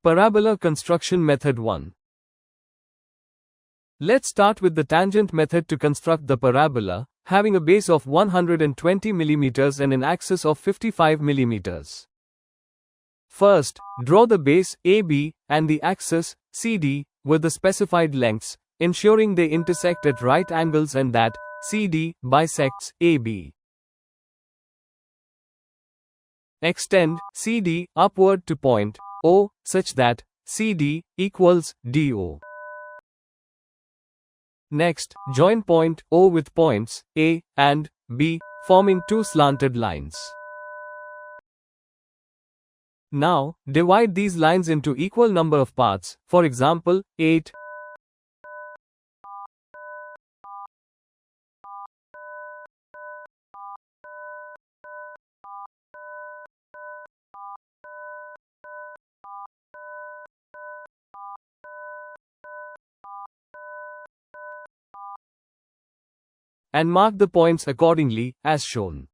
Parabola construction method 1. Let's start with the tangent method to construct the parabola, having a base of 120 mm and an axis of 55 mm. First, draw the base AB and the axis CD with the specified lengths, ensuring they intersect at right angles and that CD bisects AB. Extend CD upward to point O such that CD equals DO. Next, join point O with points A and B, forming two slanted lines. Now, divide these lines into equal number of parts, for example, 8. And mark the points accordingly, as shown.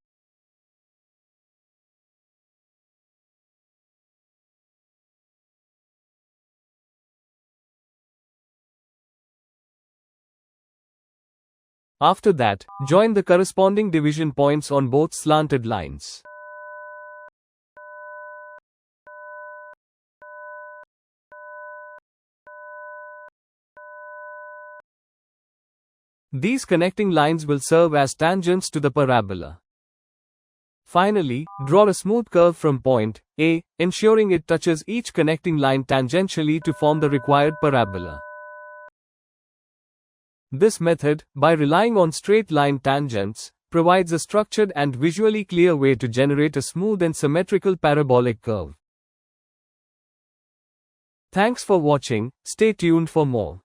After that, join the corresponding division points on both slanted lines. These connecting lines will serve as tangents to the parabola. Finally, draw a smooth curve from point A, ensuring it touches each connecting line tangentially to form the required parabola. This method, by relying on straight line tangents, provides a structured and visually clear way to generate a smooth and symmetrical parabolic curve. Thanks for watching, stay tuned for more.